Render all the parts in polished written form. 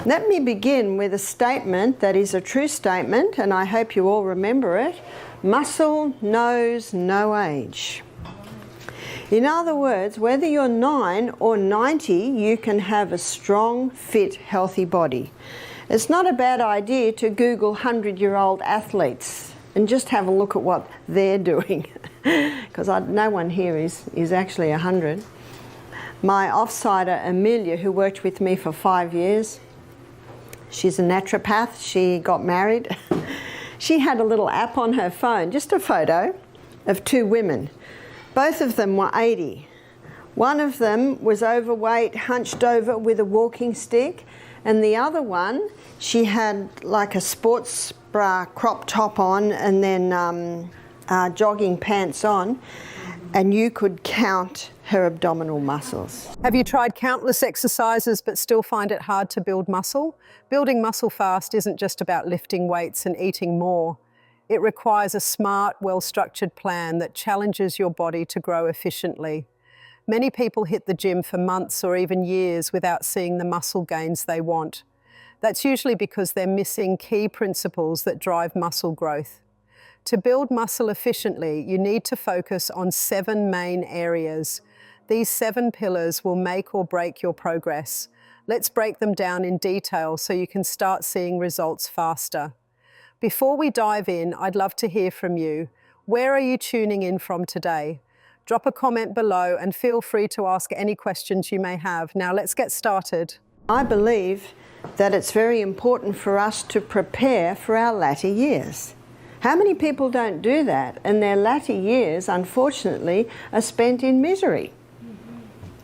Let me begin with a statement that is a true statement, and I hope you all remember it. Muscle knows no age. In other words, whether you're 9 or 90, you can have a strong, fit, healthy body. It's not a bad idea to Google 100-year-old athletes and just have a look at what they're doing, because no one here is actually 100. My offsider, Amelia, who worked with me for 5 years, she's a naturopath. She got married. She had a little app on her phone, just a photo of 2 women. Both of them were 80. One of them was overweight, hunched over with a walking stick, and the other one, she had like a sports bra crop top on and then jogging pants on, and you could count her abdominal muscles. Have you tried countless exercises but still find it hard to build muscle? Building muscle fast isn't just about lifting weights and eating more. It requires a smart, well-structured plan that challenges your body to grow efficiently. Many people hit the gym for months or even years without seeing the muscle gains they want. That's usually because they're missing key principles that drive muscle growth. To build muscle efficiently, you need to focus on 7 main areas. These 7 pillars will make or break your progress. Let's break them down in detail so you can start seeing results faster. Before we dive in, I'd love to hear from you. Where are you tuning in from today? Drop a comment below and feel free to ask any questions you may have. Now let's get started. I believe that it's very important for us to prepare for our latter years. How many people don't do that? And their latter years, unfortunately, are spent in misery.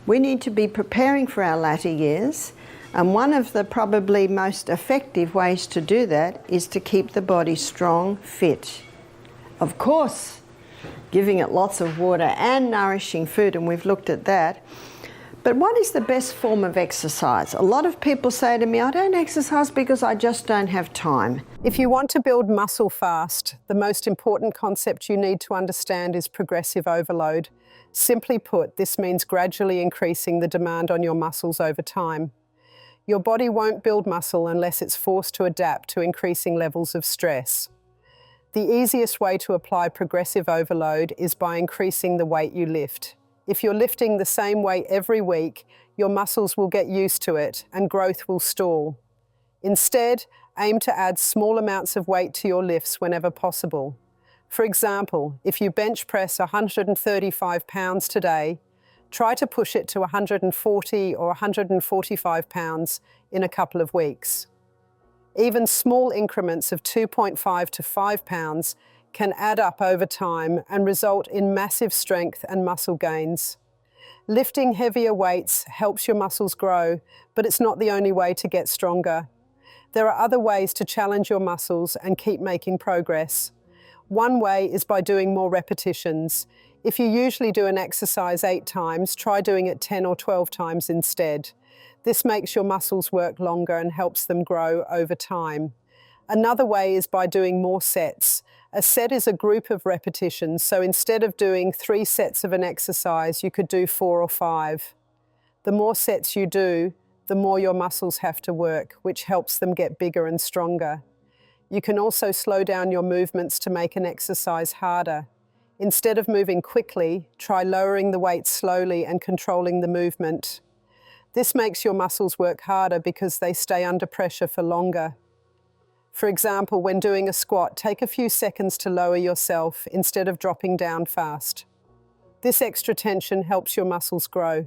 We need to be preparing for our latter years. And one of the probably most effective ways to do that is to keep the body strong, fit. Of course, giving it lots of water and nourishing food, and we've looked at that. But what is the best form of exercise? A lot of people say to me, I don't exercise because I just don't have time. If you want to build muscle fast, the most important concept you need to understand is progressive overload. Simply put, this means gradually increasing the demand on your muscles over time. Your body won't build muscle unless it's forced to adapt to increasing levels of stress. The easiest way to apply progressive overload is by increasing the weight you lift. If you're lifting the same weight every week, your muscles will get used to it and growth will stall. Instead, aim to add small amounts of weight to your lifts whenever possible. For example, if you bench press 135 pounds today, try to push it to 140 or 145 pounds in a couple of weeks. Even small increments of 2.5 to 5 pounds can add up over time and result in massive strength and muscle gains. Lifting heavier weights helps your muscles grow, but it's not the only way to get stronger. There are other ways to challenge your muscles and keep making progress. One way is by doing more repetitions. If you usually do an exercise 8 times, try doing it 10 or 12 times instead. This makes your muscles work longer and helps them grow over time. Another way is by doing more sets. A set is a group of repetitions, so instead of doing 3 sets of an exercise, you could do 4 or 5. The more sets you do, the more your muscles have to work, which helps them get bigger and stronger. You can also slow down your movements to make an exercise harder. Instead of moving quickly, try lowering the weight slowly and controlling the movement. This makes your muscles work harder because they stay under pressure for longer. For example, when doing a squat, take a few seconds to lower yourself instead of dropping down fast. This extra tension helps your muscles grow.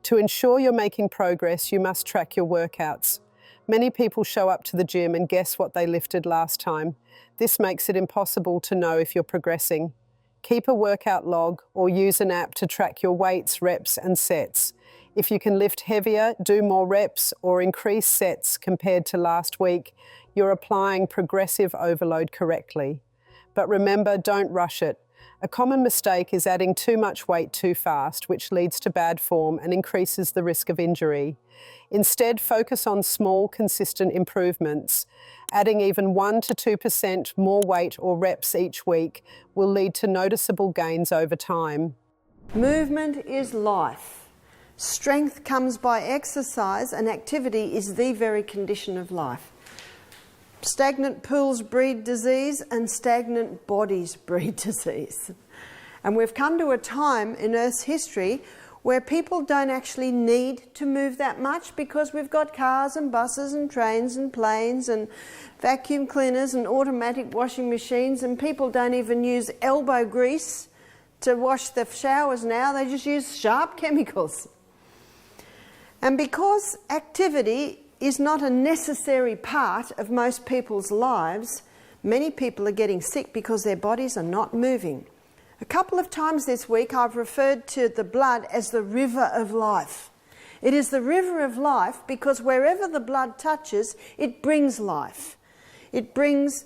To ensure you're making progress, you must track your workouts. Many people show up to the gym and guess what they lifted last time. This makes it impossible to know if you're progressing. Keep a workout log or use an app to track your weights, reps, and sets. If you can lift heavier, do more reps, or increase sets compared to last week, you're applying progressive overload correctly. But remember, don't rush it. A common mistake is adding too much weight too fast, which leads to bad form and increases the risk of injury. Instead, focus on small, consistent improvements. Adding even 1 to 2% more weight or reps each week will lead to noticeable gains over time. Movement is life. Strength comes by exercise, and activity is the very condition of life. Stagnant pools breed disease, and stagnant bodies breed disease. And we've come to a time in Earth's history where people don't actually need to move that much because we've got cars and buses and trains and planes and vacuum cleaners and automatic washing machines, and people don't even use elbow grease to wash the showers now. They just use sharp chemicals. And because activity is not a necessary part of most people's lives, many people are getting sick because their bodies are not moving. A couple of times this week I've referred to the blood as the river of life. It is the river of life because wherever the blood touches, it brings life. It brings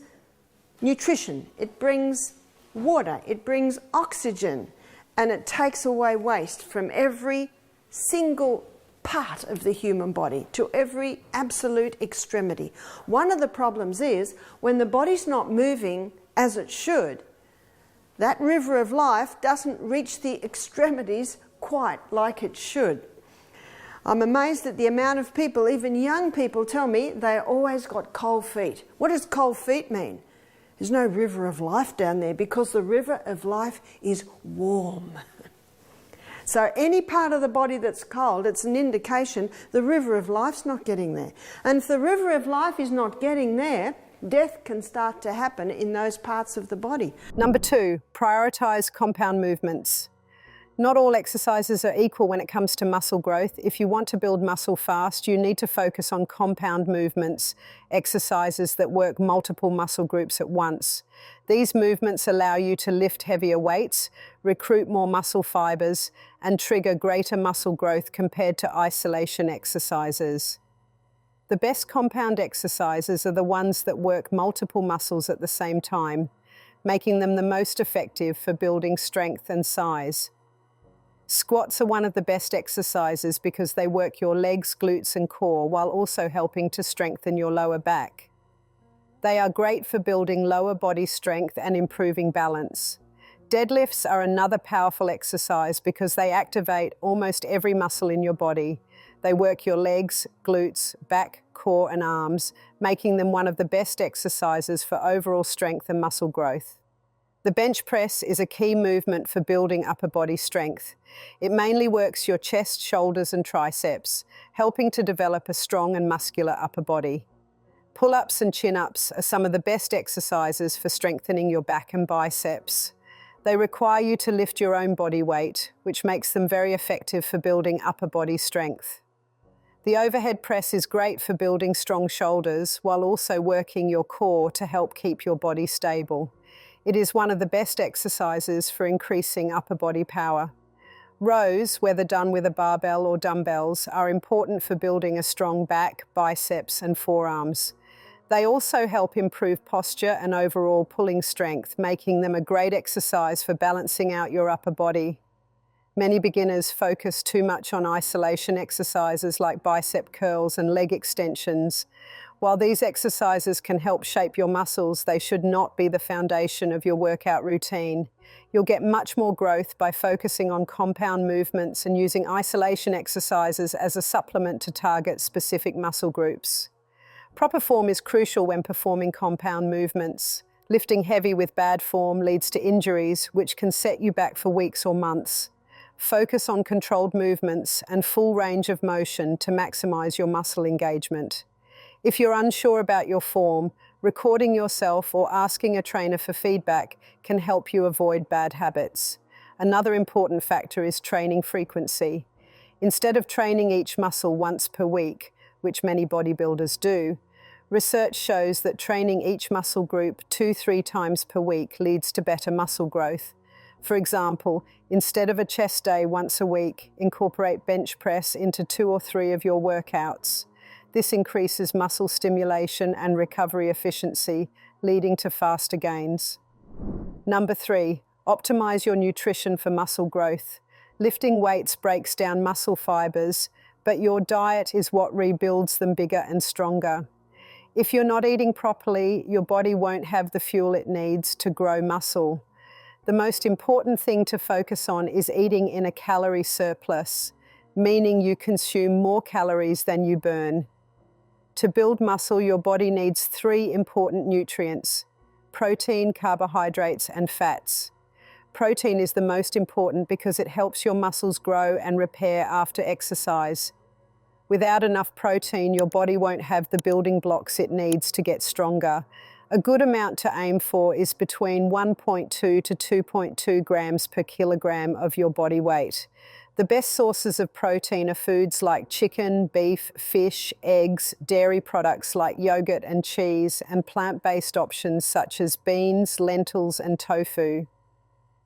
nutrition, it brings water, it brings oxygen, and it takes away waste from every single part of the human body to every absolute extremity. One of the problems is when the body's not moving as it should, that river of life doesn't reach the extremities quite like it should. I'm amazed at the amount of people, even young people, tell me they always got cold feet. What does cold feet mean? There's no river of life down there because the river of life is warm. So any part of the body that's cold, it's an indication the river of life's not getting there. And if the river of life is not getting there, death can start to happen in those parts of the body. Number 2, prioritise compound movements. Not all exercises are equal when it comes to muscle growth. If you want to build muscle fast, you need to focus on compound movements, exercises that work multiple muscle groups at once. These movements allow you to lift heavier weights, recruit more muscle fibers, and trigger greater muscle growth compared to isolation exercises. The best compound exercises are the ones that work multiple muscles at the same time, making them the most effective for building strength and size. Squats are one of the best exercises because they work your legs, glutes, and core while also helping to strengthen your lower back. They are great for building lower body strength and improving balance. Deadlifts are another powerful exercise because they activate almost every muscle in your body. They work your legs, glutes, back, core, and arms, making them one of the best exercises for overall strength and muscle growth. The bench press is a key movement for building upper body strength. It mainly works your chest, shoulders, and triceps, helping to develop a strong and muscular upper body. Pull-ups and chin-ups are some of the best exercises for strengthening your back and biceps. They require you to lift your own body weight, which makes them very effective for building upper body strength. The overhead press is great for building strong shoulders while also working your core to help keep your body stable. It is one of the best exercises for increasing upper body power. Rows, whether done with a barbell or dumbbells, are important for building a strong back, biceps, and forearms. They also help improve posture and overall pulling strength, making them a great exercise for balancing out your upper body. Many beginners focus too much on isolation exercises like bicep curls and leg extensions. While these exercises can help shape your muscles, they should not be the foundation of your workout routine. You'll get much more growth by focusing on compound movements and using isolation exercises as a supplement to target specific muscle groups. Proper form is crucial when performing compound movements. Lifting heavy with bad form leads to injuries, which can set you back for weeks or months. Focus on controlled movements and full range of motion to maximize your muscle engagement. If you're unsure about your form, recording yourself or asking a trainer for feedback can help you avoid bad habits. Another important factor is training frequency. Instead of training each muscle once per week, which many bodybuilders do, research shows that training each muscle group 2-3 times per week leads to better muscle growth. For example, instead of a chest day once a week, incorporate bench press into 2 or 3 of your workouts. This increases muscle stimulation and recovery efficiency, leading to faster gains. Number 3, optimize your nutrition for muscle growth. Lifting weights breaks down muscle fibers, but your diet is what rebuilds them bigger and stronger. If you're not eating properly, your body won't have the fuel it needs to grow muscle. The most important thing to focus on is eating in a calorie surplus. meaning you consume more calories than you burn. To build muscle, your body needs 3 important nutrients: protein, carbohydrates, and fats. Protein is the most important because it helps your muscles grow and repair after exercise. Without enough protein, your body won't have the building blocks it needs to get stronger. A good amount to aim for is between 1.2 to 2.2 grams per kilogram of your body weight. The best sources of protein are foods like chicken, beef, fish, eggs, dairy products like yogurt and cheese, and plant-based options such as beans, lentils, and tofu.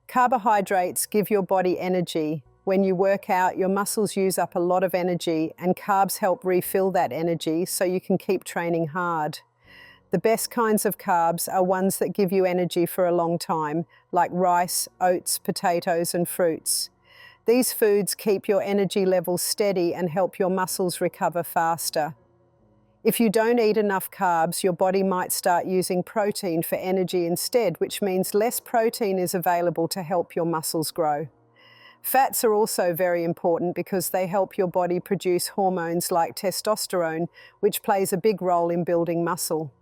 Carbohydrates give your body energy. When you work out, your muscles use up a lot of energy, and carbs help refill that energy so you can keep training hard. The best kinds of carbs are ones that give you energy for a long time, like rice, oats, potatoes, and fruits. These foods keep your energy levels steady and help your muscles recover faster. If you don't eat enough carbs, your body might start using protein for energy instead, which means less protein is available to help your muscles grow. Fats are also very important because they help your body produce hormones like testosterone, which plays a big role in building muscle.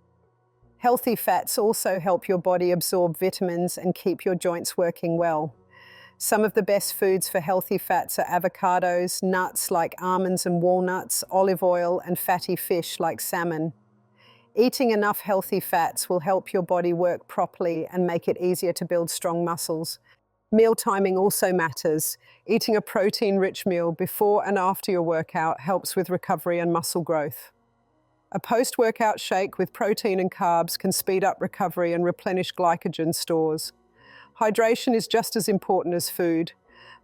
Healthy fats also help your body absorb vitamins and keep your joints working well. Some of the best foods for healthy fats are avocados, nuts like almonds and walnuts, olive oil, and fatty fish like salmon. Eating enough healthy fats will help your body work properly and make it easier to build strong muscles. Meal timing also matters. Eating a protein-rich meal before and after your workout helps with recovery and muscle growth. A post-workout shake with protein and carbs can speed up recovery and replenish glycogen stores. Hydration is just as important as food.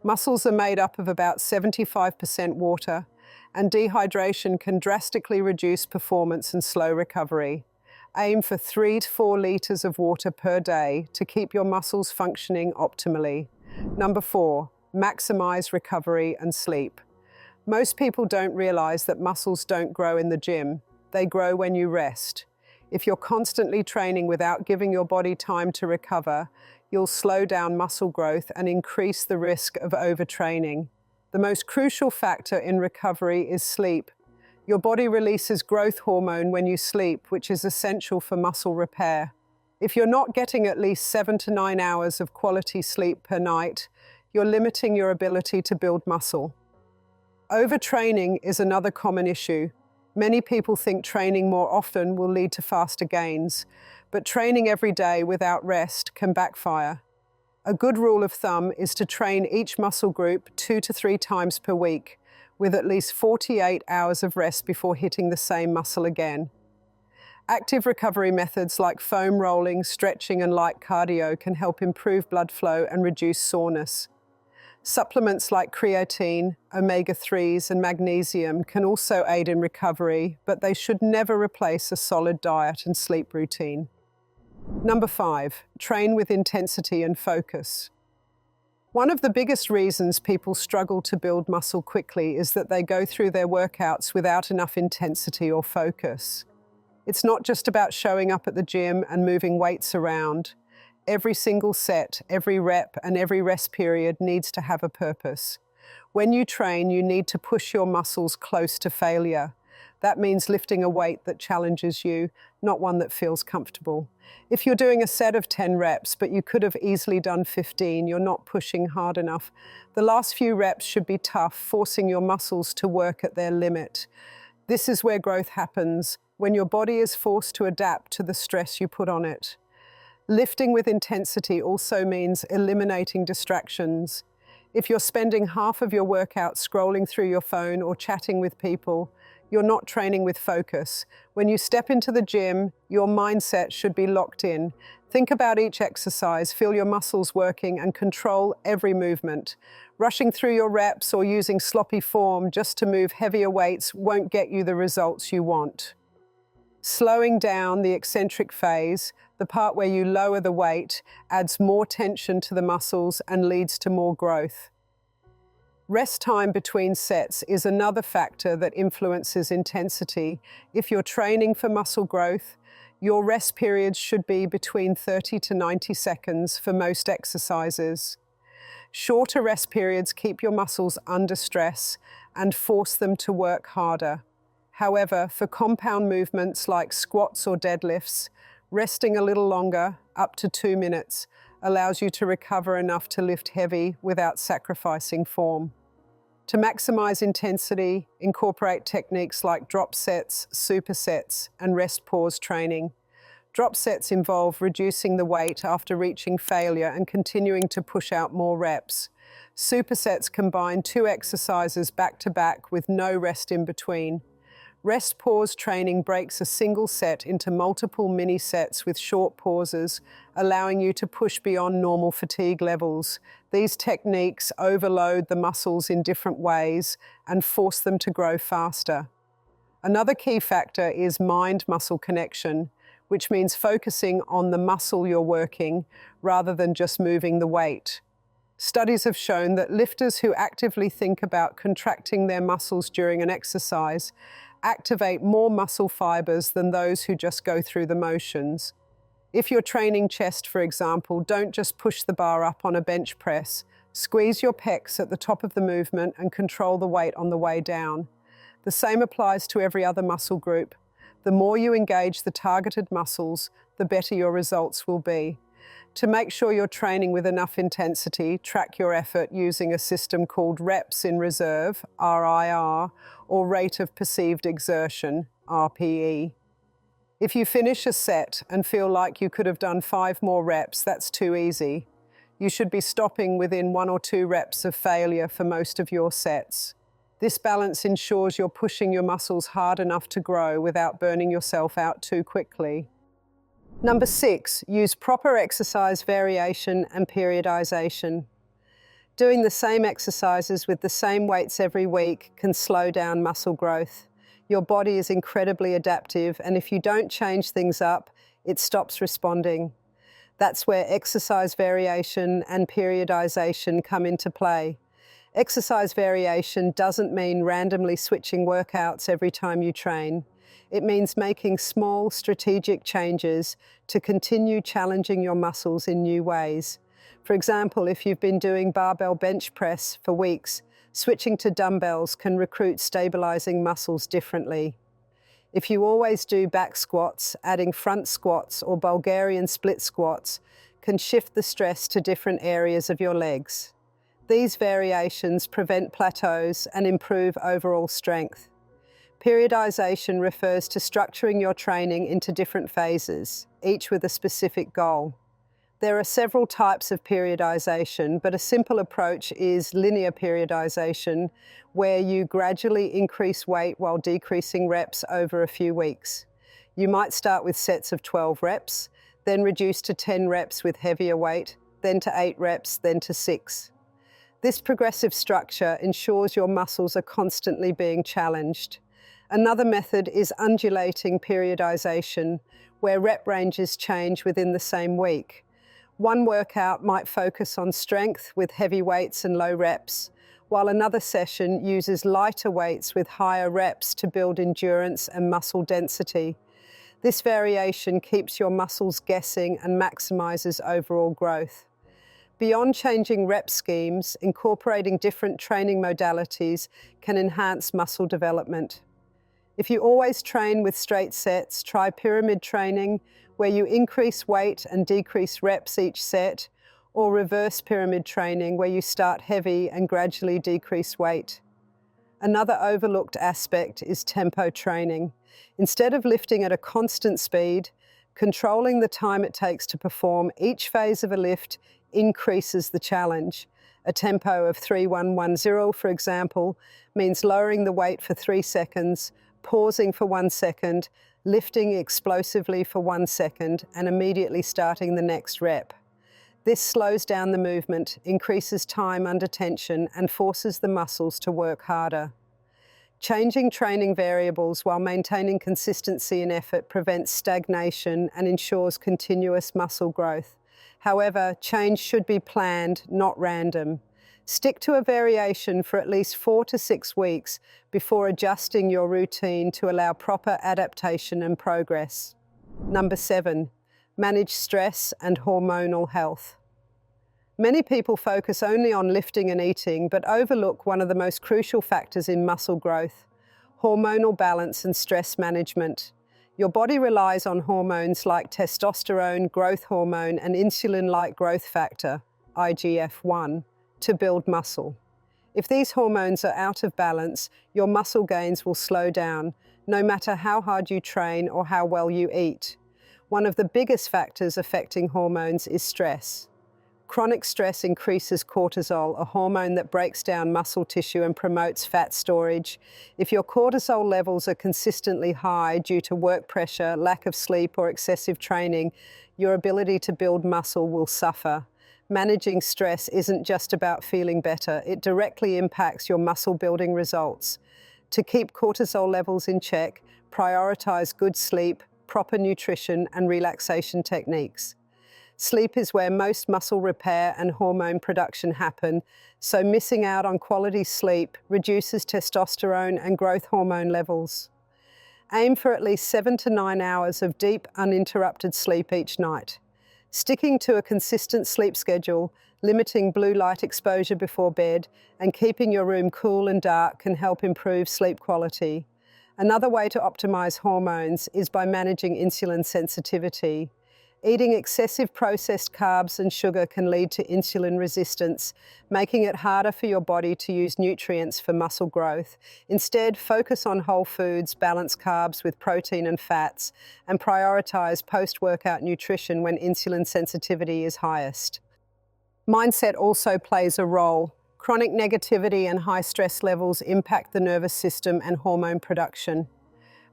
Muscles are made up of about 75% water, and dehydration can drastically reduce performance and slow recovery. Aim for 3 to 4 liters of water per day to keep your muscles functioning optimally. Number 4, maximize recovery and sleep. Most people don't realize that muscles don't grow in the gym. They grow when you rest. If you're constantly training without giving your body time to recover, you'll slow down muscle growth and increase the risk of overtraining. The most crucial factor in recovery is sleep. Your body releases growth hormone when you sleep, which is essential for muscle repair. If you're not getting at least 7 to 9 hours of quality sleep per night, you're limiting your ability to build muscle. Overtraining is another common issue. Many people think training more often will lead to faster gains, but training every day without rest can backfire. A good rule of thumb is to train each muscle group 2 to 3 times per week, with at least 48 hours of rest before hitting the same muscle again. Active recovery methods like foam rolling, stretching, and light cardio can help improve blood flow and reduce soreness. Supplements like creatine, omega-3s, and magnesium can also aid in recovery, but they should never replace a solid diet and sleep routine. Number 5, train with intensity and focus. One of the biggest reasons people struggle to build muscle quickly is that they go through their workouts without enough intensity or focus. It's not just about showing up at the gym and moving weights around. Every single set, every rep, and every rest period needs to have a purpose. When you train, you need to push your muscles close to failure. That means lifting a weight that challenges you, not one that feels comfortable. If you're doing a set of 10 reps, but you could have easily done 15, you're not pushing hard enough. The last few reps should be tough, forcing your muscles to work at their limit. This is where growth happens, when your body is forced to adapt to the stress you put on it. Lifting with intensity also means eliminating distractions. If you're spending half of your workout scrolling through your phone or chatting with people, you're not training with focus. When you step into the gym, your mindset should be locked in. Think about each exercise, feel your muscles working, and control every movement. Rushing through your reps or using sloppy form just to move heavier weights won't get you the results you want. Slowing down the eccentric phase, the part where you lower the weight, adds more tension to the muscles and leads to more growth. Rest time between sets is another factor that influences intensity. If you're training for muscle growth, your rest periods should be between 30 to 90 seconds for most exercises. Shorter rest periods keep your muscles under stress and force them to work harder. However, for compound movements like squats or deadlifts, resting a little longer, up to 2 minutes, allows you to recover enough to lift heavy without sacrificing form. To maximize intensity, incorporate techniques like drop sets, supersets, and rest pause training. Drop sets involve reducing the weight after reaching failure and continuing to push out more reps. Supersets combine 2 exercises back to back with no rest in between. Rest pause training breaks a single set into multiple mini sets with short pauses, allowing you to push beyond normal fatigue levels. These techniques overload the muscles in different ways and force them to grow faster. Another key factor is mind-muscle connection, which means focusing on the muscle you're working rather than just moving the weight. Studies have shown that lifters who actively think about contracting their muscles during an exercise activate more muscle fibers than those who just go through the motions. If you're training chest, for example, don't just push the bar up on a bench press. Squeeze your pecs at the top of the movement and control the weight on the way down. The same applies to every other muscle group. The more you engage the targeted muscles, the better your results will be. To make sure you're training with enough intensity, track your effort using a system called reps in reserve, RIR, or rate of perceived exertion, RPE. If you finish a set and feel like you could have done 5 more reps, that's too easy. You should be stopping within 1 or 2 reps of failure for most of your sets. This balance ensures you're pushing your muscles hard enough to grow without burning yourself out too quickly. Number 6, use proper exercise variation and periodization. Doing the same exercises with the same weights every week can slow down muscle growth. Your body is incredibly adaptive, and if you don't change things up, it stops responding. That's where exercise variation and periodization come into play. Exercise variation doesn't mean randomly switching workouts every time you train. It means making small, strategic changes to continue challenging your muscles in new ways. For example, if you've been doing barbell bench press for weeks, switching to dumbbells can recruit stabilizing muscles differently. If you always do back squats, adding front squats or Bulgarian split squats can shift the stress to different areas of your legs. These variations prevent plateaus and improve overall strength. Periodization refers to structuring your training into different phases, each with a specific goal. There are several types of periodization, but a simple approach is linear periodization, where you gradually increase weight while decreasing reps over a few weeks. You might start with sets of 12 reps, then reduce to 10 reps with heavier weight, then to 8 reps, then to 6. This progressive structure ensures your muscles are constantly being challenged. Another method is undulating periodization, where rep ranges change within the same week. One workout might focus on strength with heavy weights and low reps, while another session uses lighter weights with higher reps to build endurance and muscle density. This variation keeps your muscles guessing and maximizes overall growth. Beyond changing rep schemes, incorporating different training modalities can enhance muscle development. If you always train with straight sets, try pyramid training, where you increase weight and decrease reps each set, or reverse pyramid training, where you start heavy and gradually decrease weight. Another overlooked aspect is tempo training. Instead of lifting at a constant speed, controlling the time it takes to perform each phase of a lift increases the challenge. A tempo of 3-1-1-0, for example, means lowering the weight for 3 seconds, pausing for 1 second, lifting explosively for 1 second, and immediately starting the next rep. This slows down the movement, increases time under tension, and forces the muscles to work harder. Changing training variables while maintaining consistency in effort prevents stagnation and ensures continuous muscle growth. However, change should be planned, not random. Stick to a variation for at least 4 to 6 weeks before adjusting your routine to allow proper adaptation and progress. Number 7, manage stress and hormonal health. Many people focus only on lifting and eating, but overlook one of the most crucial factors in muscle growth: hormonal balance and stress management. Your body relies on hormones like testosterone, growth hormone, and insulin-like growth factor, IGF-1, to build muscle. If these hormones are out of balance, your muscle gains will slow down, no matter how hard you train or how well you eat. One of the biggest factors affecting hormones is stress. Chronic stress increases cortisol, a hormone that breaks down muscle tissue and promotes fat storage. If your cortisol levels are consistently high due to work pressure, lack of sleep, or excessive training, your ability to build muscle will suffer. Managing stress isn't just about feeling better, it directly impacts your muscle building results. To keep cortisol levels in check, prioritize good sleep, proper nutrition, and relaxation techniques. Sleep is where most muscle repair and hormone production happen, so missing out on quality sleep reduces testosterone and growth hormone levels. Aim for at least 7 to 9 hours of deep, uninterrupted sleep each night. Sticking to a consistent sleep schedule, limiting blue light exposure before bed, and keeping your room cool and dark can help improve sleep quality. Another way to optimize hormones is by managing insulin sensitivity. Eating excessive processed carbs and sugar can lead to insulin resistance, making it harder for your body to use nutrients for muscle growth. Instead, focus on whole foods, balance carbs with protein and fats, and prioritize post-workout nutrition when insulin sensitivity is highest. Mindset also plays a role. Chronic negativity and high stress levels impact the nervous system and hormone production.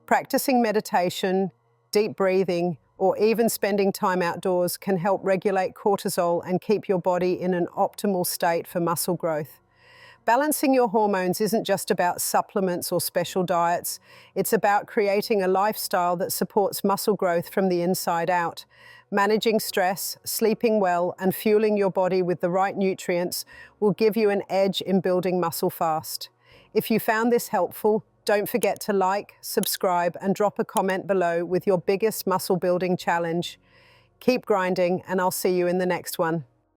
Practicing meditation, deep breathing, or even spending time outdoors can help regulate cortisol and keep your body in an optimal state for muscle growth. Balancing your hormones isn't just about supplements or special diets. It's about creating a lifestyle that supports muscle growth from the inside out. Managing stress, sleeping well, and fueling your body with the right nutrients will give you an edge in building muscle fast. If you found this helpful, don't forget to like, subscribe, and drop a comment below with your biggest muscle building challenge. Keep grinding, and I'll see you in the next one.